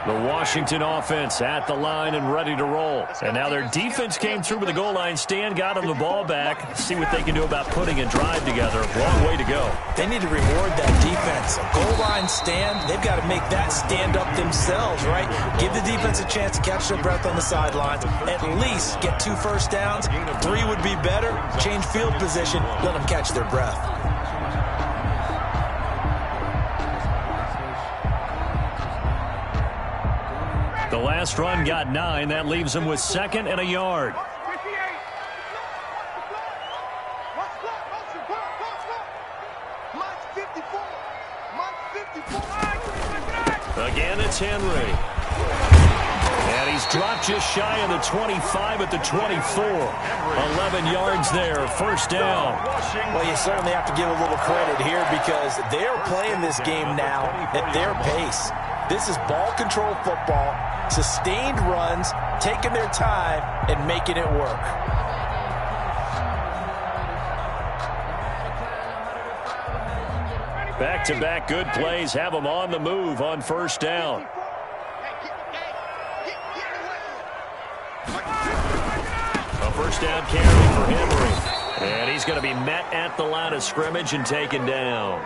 [SPEAKER 1] The Washington offense at the line and ready to roll. And now their defense came through with the goal line stand, got them the ball back. See what they can do about putting a drive together. Long way to go.
[SPEAKER 3] They need to reward that defense. A goal line stand, they've got to make that stand up themselves, right? Give the defense a chance to catch their breath on the sidelines. At least get 2 first downs. 3 would be better. Change field position. Let them catch their breath.
[SPEAKER 1] The last run got 9. That leaves them with 2nd and a yard. Again, it's Henry. And he's dropped just shy of the 25 at the 24. 11 yards there, first down.
[SPEAKER 3] Well, you certainly have to give a little credit here because they're playing this game now at their pace. This is ball control football, sustained runs, taking their time, and making it work.
[SPEAKER 1] Back-to-back good plays have them on the move on first down. A first down carry for Henry. And he's going to be met at the line of scrimmage and taken down.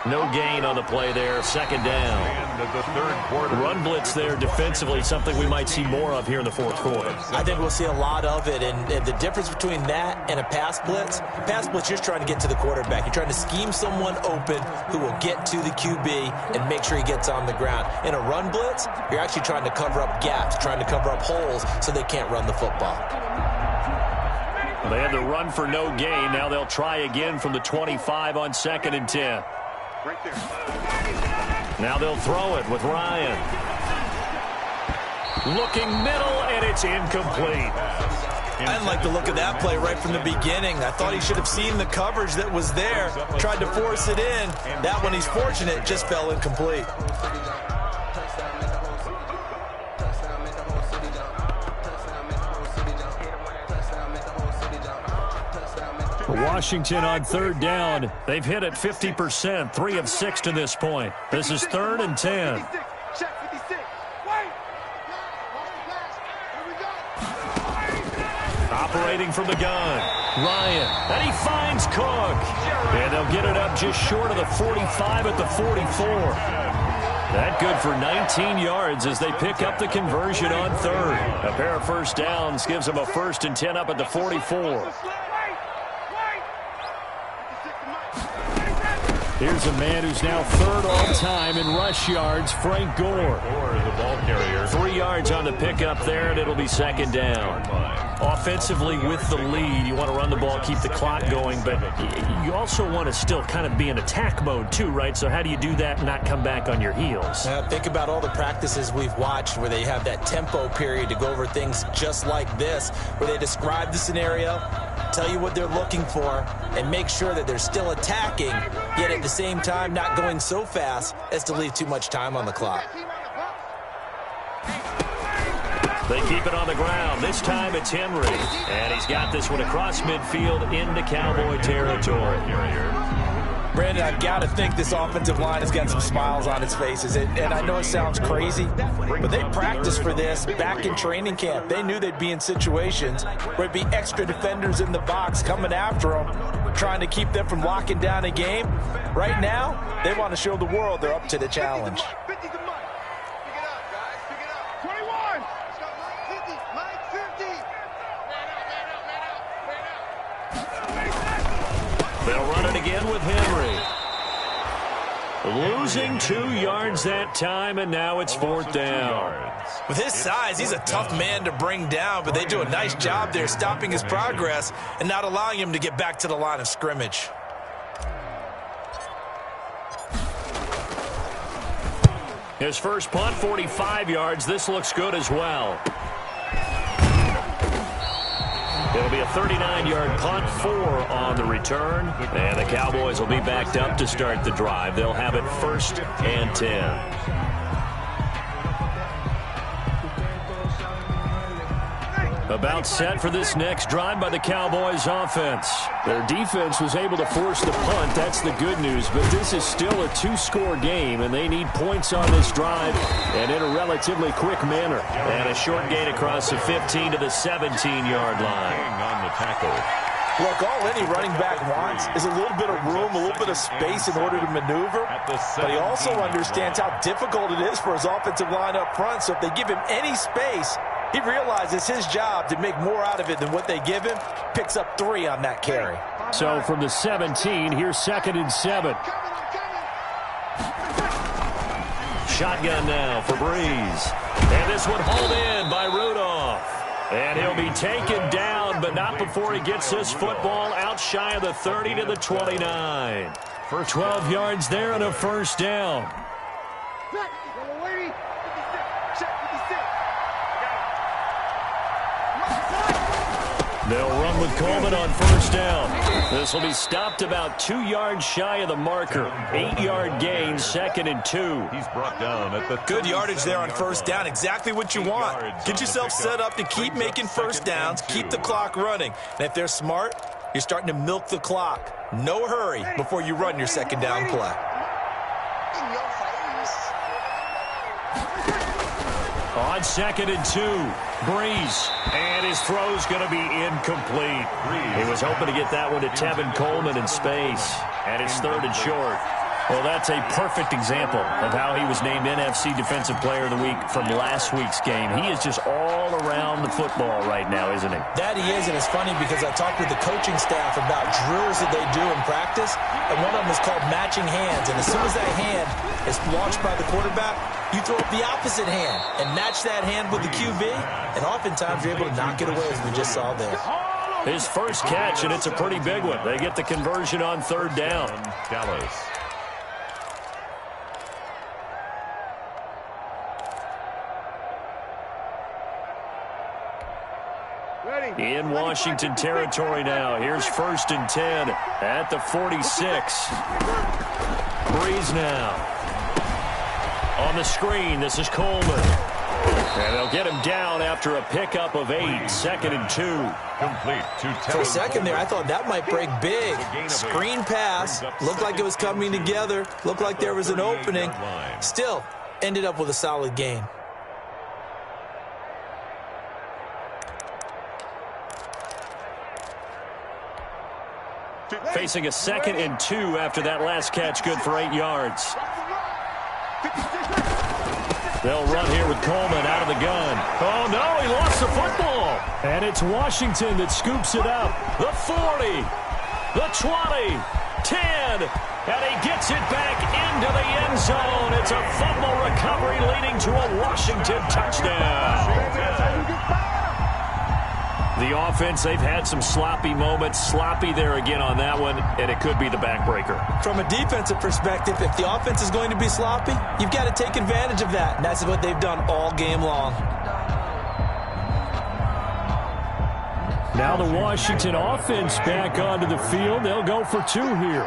[SPEAKER 1] No gain on the play there, 2nd down. Run blitz there defensively, something we might see more of here in the 4th quarter.
[SPEAKER 3] I think we'll see a lot of it, and the difference between that and a pass blitz, you're just trying to get to the quarterback. You're trying to scheme someone open who will get to the QB and make sure he gets on the ground. In a run blitz, you're actually trying to cover up gaps, trying to cover up holes so they can't run the football.
[SPEAKER 1] They had to run for no gain. Now they'll try again from the 25 on 2nd and 10.
[SPEAKER 4] Right there.
[SPEAKER 1] Now they'll throw it with Ryan. Looking middle, and it's incomplete.
[SPEAKER 3] I didn't like the look of that play right from the beginning. I thought he should have seen the coverage that was there, tried to force it in. That one, he's fortunate, just fell incomplete.
[SPEAKER 1] Washington on 3rd down. They've hit it 50%, 3 of 6 to this point. This is 3rd and 10. Operating from the gun, Ryan, and he finds Cook. And they'll get it up just short of the 45 at the 44. That good for 19 yards as they pick up the conversion on 3rd. A pair of first downs gives them a 1st and 10 up at the 44. Here's a man who's now 3rd all-time in rush yards, Frank Gore.
[SPEAKER 2] The ball carrier.
[SPEAKER 1] 3 yards on the pickup there, and it'll be 2nd down. Offensively with the lead, you want to run the ball, keep the clock going, but you also want to still kind of be in attack mode too, right? So how do you do that and not come back on your heels?
[SPEAKER 3] Think about all the practices we've watched where they have that tempo period to go over things just like this, where they describe the scenario, tell you what they're looking for, and make sure that they're still attacking, yet at the same time not going so fast as to leave too much time on the clock.
[SPEAKER 1] They keep it on the ground. This time it's Henry. And he's got this one across midfield into Cowboy territory.
[SPEAKER 3] Brandon, I've got to think this offensive line has got some smiles on its faces. And I know it sounds crazy, but they practiced for this back in training camp. They knew they'd be in situations where it'd be extra defenders in the box coming after them. trying to keep them from locking down a game. Right now, they want to show the world they're up to the challenge.
[SPEAKER 4] 50's the money. Pick it up, guys. Pick it up. 21. Let's go. Mike 50. Mike 50.
[SPEAKER 1] They'll run it again with Henry. Losing 2 yards that time, and now it's 4th down.
[SPEAKER 3] With his size, he's a tough man to bring down, but they do a nice job there stopping his progress and not allowing him to get back to the line of scrimmage.
[SPEAKER 1] His first punt, 45 yards. This looks good as well. It'll be a 39-yard punt, 4 on the return. And the Cowboys will be backed up to start the drive. They'll have it 1st and 10. About set for this next drive by the Cowboys offense. Their defense was able to force the punt. That's the good news. But this is still a 2-score game, and they need points on this drive and in a relatively quick manner. And a short gain across the 15 to the 17-yard line.
[SPEAKER 2] On the tackle.
[SPEAKER 3] Look, all any running back wants is a little bit of room, a little bit of space in order to maneuver. But he also understands how difficult it is for his offensive line up front. So if they give him any space, he realizes his job to make more out of it than what they give him. Picks up 3 on that carry.
[SPEAKER 1] So from the 17, here's 2nd and 7. Shotgun now for Breeze. And this one hauled in by Rudolph. And he'll be taken down, but not before he gets this football out shy of the 30 to the 29. For 12 yards there and a 1st down. They'll run with Coleman on 1st down. This will be stopped about 2 yards shy of the marker. 8-yard gain, 2nd and 2.
[SPEAKER 2] He's brought down at the
[SPEAKER 3] good yardage there on 1st down. Exactly what you want. Get yourself set up to keep making 1st downs, keep the clock running. And if they're smart, you're starting to milk the clock. No hurry before you run your 2nd down play.
[SPEAKER 1] On 2nd and 2, Breeze, and his throw's going to be incomplete. He was hoping to get that one to Tevin Coleman in space, and it's 3rd and short. Well, that's a perfect example of how he was named NFC Defensive Player of the Week from last week's game. He is just all around the football right now, isn't he?
[SPEAKER 3] That he is, and it's funny because I talked with the coaching staff about drills that they do in practice, and one of them is called matching hands. And as soon as that hand is launched by the quarterback, you throw up the opposite hand and match that hand with the QB, and oftentimes you're able to knock it away, as we just saw there.
[SPEAKER 1] His first catch, and it's a pretty big one. They get the conversion on 3rd down.
[SPEAKER 2] Dallas.
[SPEAKER 1] In Washington territory now. Here's 1st and 10 at the 46. Breeze now. On the screen, this is Coleman. And they'll get him down after a pickup of 8. 2nd and 2.
[SPEAKER 2] Complete to
[SPEAKER 3] For a second there, I thought that might break big. Screen pass. Looked like it was coming together. Looked like there was an opening. Still, ended up with a solid gain.
[SPEAKER 1] Facing a 2nd and 2 after that last catch, good for 8 yards. They'll run here with Coleman out of the gun. Oh, no, he lost the football. And it's Washington that scoops it up. The 40, the 20, 10, and he gets it back into the end zone. It's a fumble recovery leading to a Washington touchdown. The offense, they've had some sloppy moments. Sloppy there again on that one, and it could be the backbreaker.
[SPEAKER 3] From a defensive perspective, if the offense is going to be sloppy, you've got to take advantage of that. And that's what they've done all game long.
[SPEAKER 1] Now the Washington offense back onto the field. They'll go for 2 here.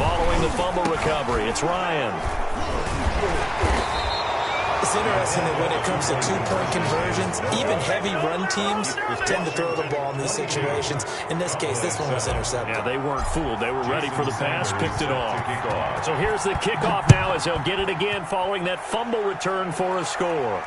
[SPEAKER 1] Following the fumble recovery, it's Ryan.
[SPEAKER 3] It's interesting that when it comes to 2-point conversions, even heavy run teams tend to throw the ball in these situations. In this case, this one was intercepted.
[SPEAKER 1] Yeah, they weren't fooled. They were ready for the pass, picked it off. So here's the kickoff now as they'll get it again following that fumble return for a score.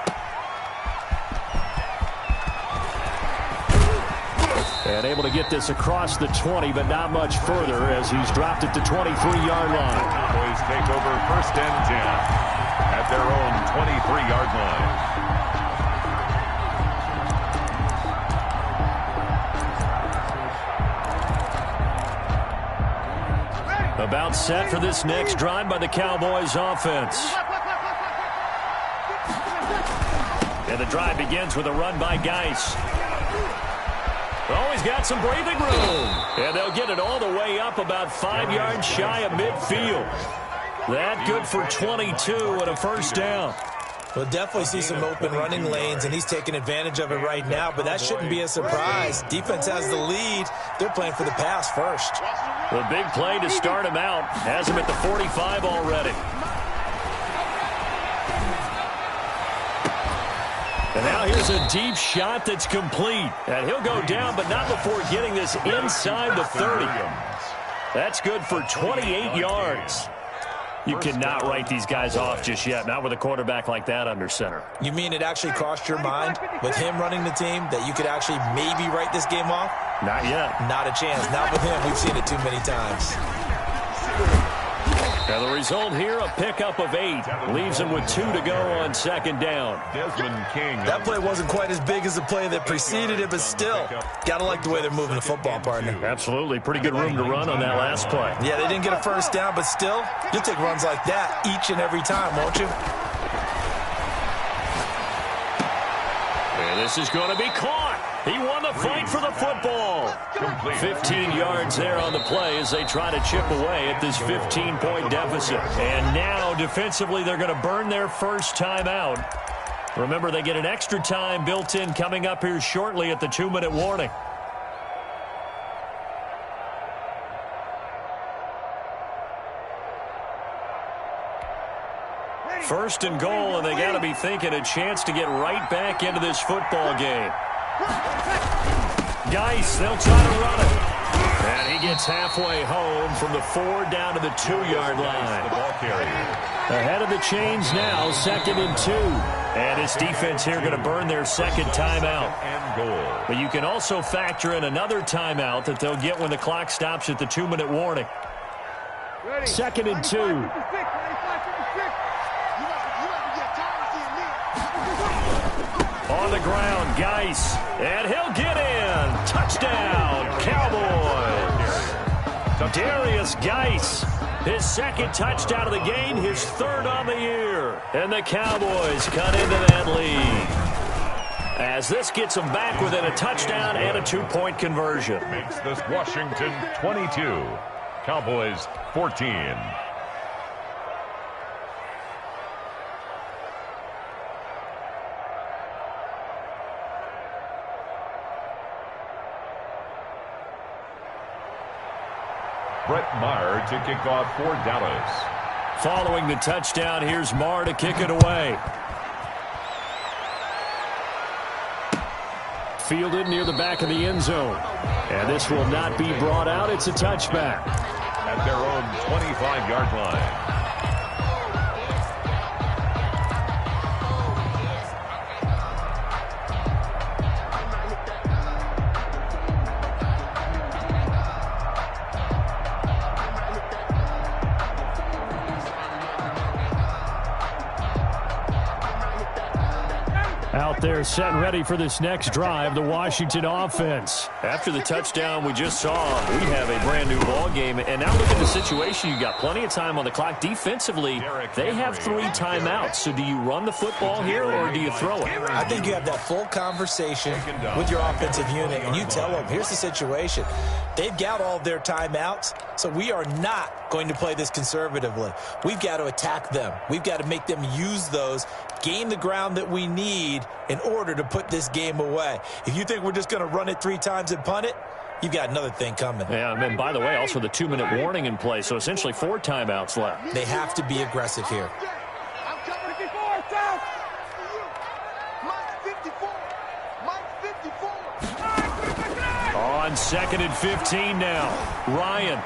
[SPEAKER 1] And able to get this across the 20, but not much further as he's dropped it to 23-yard line.
[SPEAKER 2] Cowboys take over 1st and 10 at their own 23-yard line.
[SPEAKER 1] About set for this next drive by the Cowboys offense. And the drive begins with a run by Geis. Oh, he's got some breathing room. And they'll get it all the way up about 5 yards shy of midfield. That good for 22 and a 1st down.
[SPEAKER 3] We'll definitely see some open running lanes, and he's taking advantage of it right now, but that shouldn't be a surprise. Defense has the lead. They're playing for the pass first.
[SPEAKER 1] The big play to start him out. Has him at the 45 already. And now here's a deep shot that's complete. And he'll go down, but not before getting this inside the 30. That's good for 28 yards. You cannot write these guys off just yet, not with a quarterback like that under center.
[SPEAKER 3] You mean it actually crossed your mind with him running the team that you could actually maybe write this game off?
[SPEAKER 1] Not yet.
[SPEAKER 3] Not a chance. Not with him. We've seen it too many times.
[SPEAKER 1] Now the result here, a pickup of 8. Leaves him with 2 to go on 2nd down.
[SPEAKER 2] Desmond King.
[SPEAKER 3] That play wasn't quite as big as the play that preceded it, but still, got to like the way they're moving the football, partner.
[SPEAKER 1] Absolutely. Pretty good room to run on that last play.
[SPEAKER 3] Yeah, they didn't get a 1st down, but still, you'll take runs like that each and every time, won't you?
[SPEAKER 1] And this is going to be caught. He won the fight for the football. 15 yards there on the play as they try to chip away at this 15-point deficit. And now, defensively, they're going to burn their 1st timeout. Remember, they get an extra time built in coming up here shortly at the 2-minute warning. First and goal, and they got to be thinking a chance to get right back into this football game. Geis, they'll try to run it. And he gets halfway home from the 4 down to the 2-yard line.
[SPEAKER 2] The ball carrier.
[SPEAKER 1] Ahead of the chains now, 2nd and 2. And this defense here going to burn their 2nd timeout.
[SPEAKER 2] And goal.
[SPEAKER 1] But you can also factor in another timeout that they'll get when the clock stops at the 2-minute warning. 2nd and 2. On the ground, Geis, and he'll get in. Touchdown, Cowboys. Darius Geis, his 2nd touchdown of the game, his 3rd on the year. And the Cowboys cut into that lead. As this gets them back within a touchdown and a 2-point conversion.
[SPEAKER 2] Makes this Washington 22, Cowboys 14. Brett Maher to kick off for Dallas.
[SPEAKER 1] Following the touchdown, here's Maher to kick it away. Fielded near the back of the end zone. And this will not be brought out. It's a touchback.
[SPEAKER 2] At their own 25-yard line.
[SPEAKER 1] Out there set and ready for this next drive, the Washington offense. After the touchdown we just saw, we have a brand new ball game. And now look at the situation. You got plenty of time on the clock. Defensively, they have 3 timeouts. So do you run the football here or do you throw it?
[SPEAKER 3] I think you have that full conversation with your offensive unit, and you tell them, here's the situation. They've got all of their timeouts, so we are not going to play this conservatively. We've got to attack them. We've got to make them use those, gain the ground that we need in order to put this game away. If you think we're just going to run it 3 times and punt it, you've got another thing coming.
[SPEAKER 1] Yeah, and by the way, also the 2-minute warning in play, so essentially 4 timeouts left.
[SPEAKER 3] They have to be aggressive here.
[SPEAKER 4] I'm coming 54, south. Mike 54. Mike 54.
[SPEAKER 1] On 2nd and 15 now. Ryan.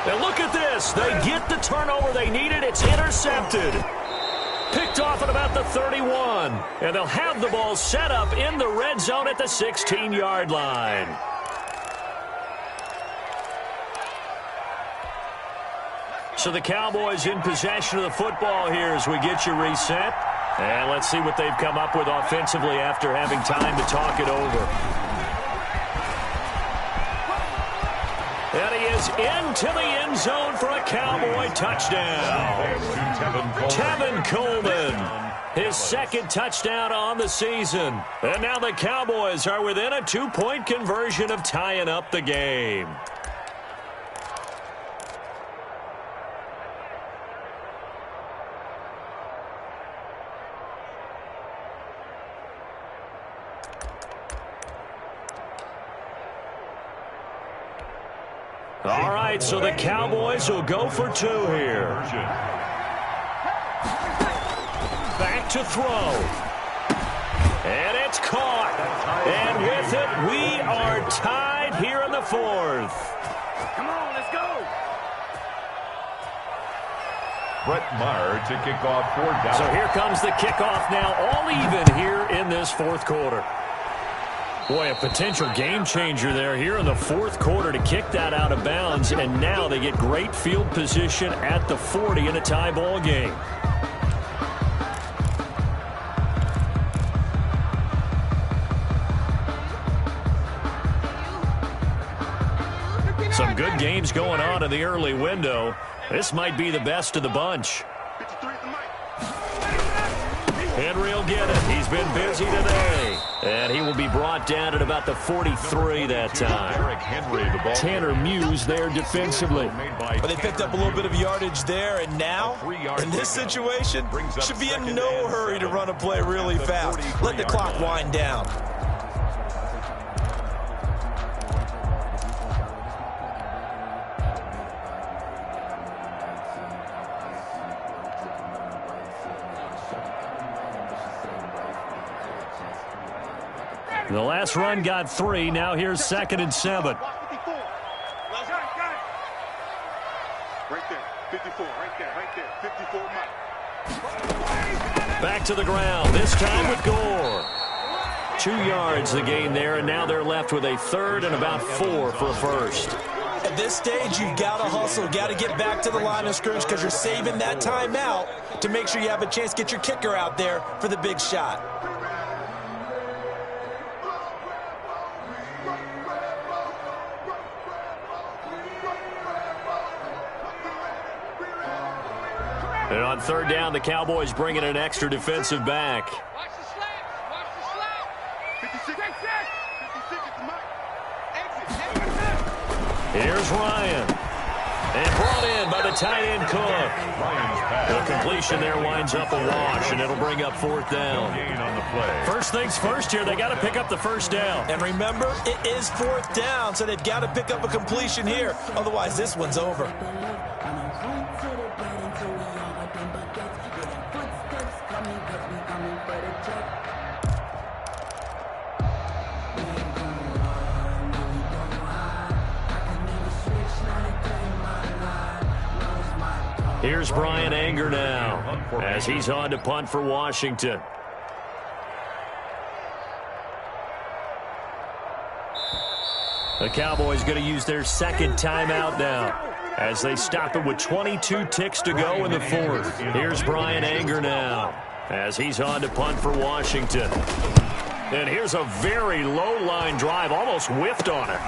[SPEAKER 1] And look at this. They get the turnover they needed. It's intercepted. Picked off at about the 31. And they'll have the ball set up in the red zone at the 16-yard line. So the Cowboys in possession of the football here as we get you reset. And let's see what they've come up with offensively after having time to talk it over. And he is into the end zone for a Cowboy touchdown. Tevin Coleman, his second touchdown on the season. And now the Cowboys are within a 2-point conversion of tying up the game. All right, so the Cowboys will go for 2 here. Back to throw. And it's caught. And with it, we are tied here in the 4th.
[SPEAKER 4] Come on, let's go.
[SPEAKER 2] Brett Maher to kick off for Dallas.
[SPEAKER 1] So here comes the kickoff now, all even here in this 4th quarter. Boy, a potential game changer there here in the 4th quarter to kick that out of bounds, and now they get great field position at the 40 in a tie ball game. Some good games going on in the early window. This might be the best of the bunch. Henry will get it. He's been busy today. And he will be brought down at about the 43 that time. Tanner Muse there defensively.
[SPEAKER 3] But they picked up a little bit of yardage there, and now, in this situation, should be in no hurry to run a play really fast. Let the clock wind down.
[SPEAKER 1] The last run got 3. Now here's 2nd and 7.
[SPEAKER 4] Right there, 54, right there, 54 miles.
[SPEAKER 1] Back to the ground, this time with Gore. 2 yards the gain there, and now they're left with a 3rd and about 4 for a first.
[SPEAKER 3] At this stage, you've got to hustle, got to get back to the line of scrimmage because you're saving that timeout to make sure you have a chance to get your kicker out there for the big shot.
[SPEAKER 1] And on 3rd down, the Cowboys bring in an extra defensive back.
[SPEAKER 4] Watch the slap. Watch the slap. 56. 56 at the mark. Exit.
[SPEAKER 1] Here's Ryan. And brought in by the tight end Cook. The completion there winds up a wash, and it'll bring up 4th down. First things first here, they got to pick up the first down.
[SPEAKER 3] And remember, it is 4th down, so they've got to pick up a completion here. Otherwise, this one's over.
[SPEAKER 1] Here's Brian Anger now as he's on to punt for Washington. The Cowboys going to use their 2nd timeout now as they stop it with 22 ticks to go in the 4th. Here's Brian Anger now as he's on to punt for Washington. And here's a very low line drive, almost whiffed on it.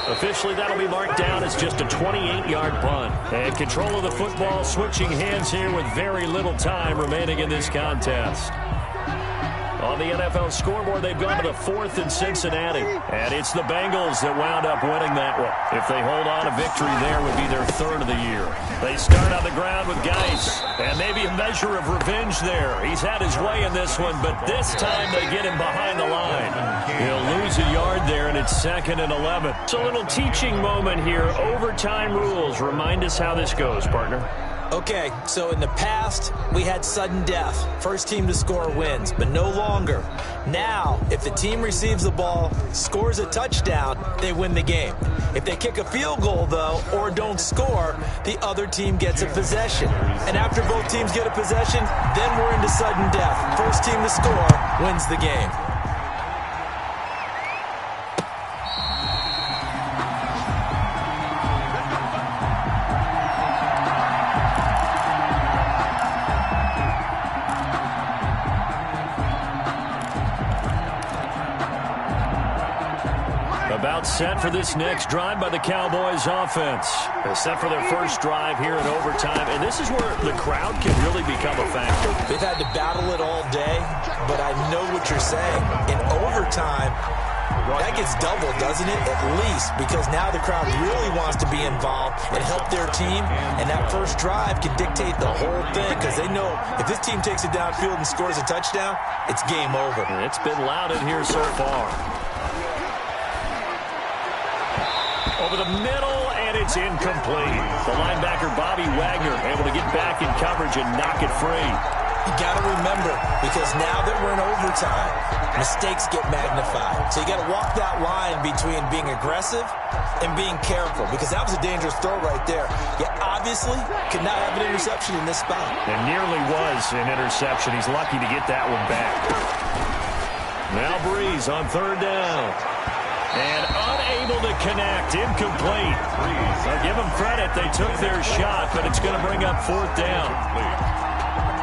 [SPEAKER 1] Officially, that'll be marked down as just a 28-yard punt. And control of the football, switching hands here with very little time remaining in this contest. On the NFL scoreboard, they've gone to the 4th in Cincinnati. And it's the Bengals that wound up winning that one. If they hold on, a victory there would be their 3rd of the year. They start on the ground with Geis. And maybe a measure of revenge there. He's had his way in this one, but this time they get him behind the line. He'll lose a yard there, and it's 2nd and 11. It's a little teaching moment here. Overtime rules. Remind us how this goes, partner.
[SPEAKER 3] Okay, so in the past, we had sudden death. First team to score wins, but no longer. Now, if the team receives the ball, scores a touchdown, they win the game. If they kick a field goal, though, or don't score, the other team gets a possession. And after both teams get a possession, then we're into sudden death. First team to score wins the game.
[SPEAKER 1] about set for this next drive by the Cowboys offense. They're set for their first drive here in overtime, and this is where the crowd can really become a factor.
[SPEAKER 3] They've had to battle it all day, but I know what you're saying. In overtime, that gets doubled, doesn't it? At least, because now the crowd really wants to be involved and help their team, and that first drive can dictate the whole thing, because they know if this team takes it downfield and scores a touchdown, it's game over.
[SPEAKER 1] And it's been loud in here so far. Over the middle, and it's incomplete. The linebacker, Bobby Wagner, able to get back in coverage and knock it free.
[SPEAKER 3] You got to remember, because now that we're in overtime, mistakes get magnified. So you got to walk that line between being aggressive and being careful, because that was a dangerous throw right there. You obviously could not have an interception in this spot.
[SPEAKER 1] It nearly was an interception. He's lucky to get that one back. Now Breeze on third down. And unable to connect. Incomplete. I'll give them credit. They took their shot, but it's going to bring up fourth down.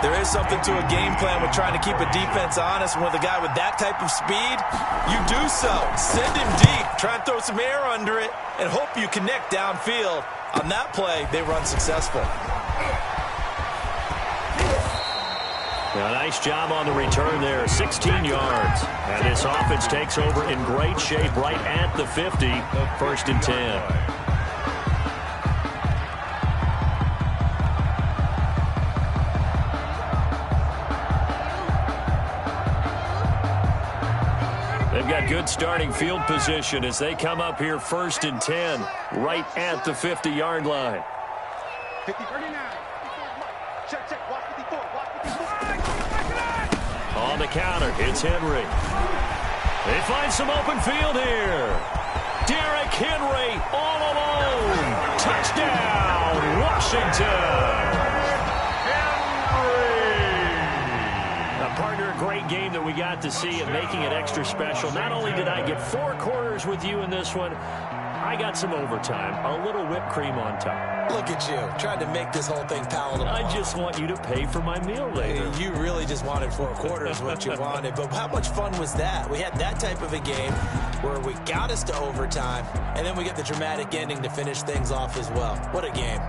[SPEAKER 3] There is something to a game plan with trying to keep a defense honest. And with a guy with that type of speed, you do so. Send him deep. Try and throw some air under it and hope you connect downfield. On that play, they were unsuccessful.
[SPEAKER 1] A nice job on the return there, 16 yards. And this offense takes over in great shape right at the 50, first and 10. They've got good starting field position as they come up here first and 10, right at the 50-yard line.
[SPEAKER 4] 50-39. Check, check. Watch 54. Watch 54.
[SPEAKER 1] On the counter, it's Henry. They find some open field here. Derrick Henry all alone. Touchdown, Washington. Partner, a great game that we got to see and making it extra special. Not only did I get 4 quarters with you in this one, I got some overtime, a little whipped cream on top.
[SPEAKER 3] Look at you, trying to make this whole thing palatable.
[SPEAKER 1] I just want you to pay for my meal later.
[SPEAKER 3] You really just wanted 4 quarters, what you wanted. But how much fun was that? We had that type of a game where we got us to overtime, and then we get the dramatic ending to finish things off as well. What a game.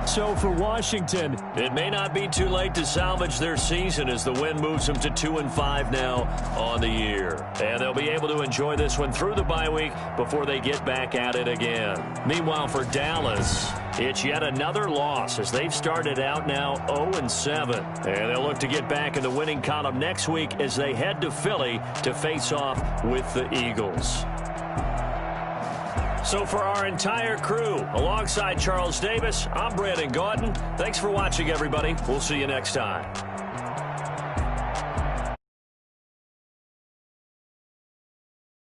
[SPEAKER 1] So for Washington, it may not be too late to salvage their season as the win moves them to 2-5 now on the year. And they'll be able to enjoy this one through the bye week before they get back at it again. Meanwhile, for Dallas, it's yet another loss as they've started out now 0-7. And they'll look to get back in the winning column next week as they head to Philly to face off with the Eagles. So for our entire crew, alongside Charles Davis, I'm Brandon Gautin. Thanks for watching, everybody. We'll see you next time.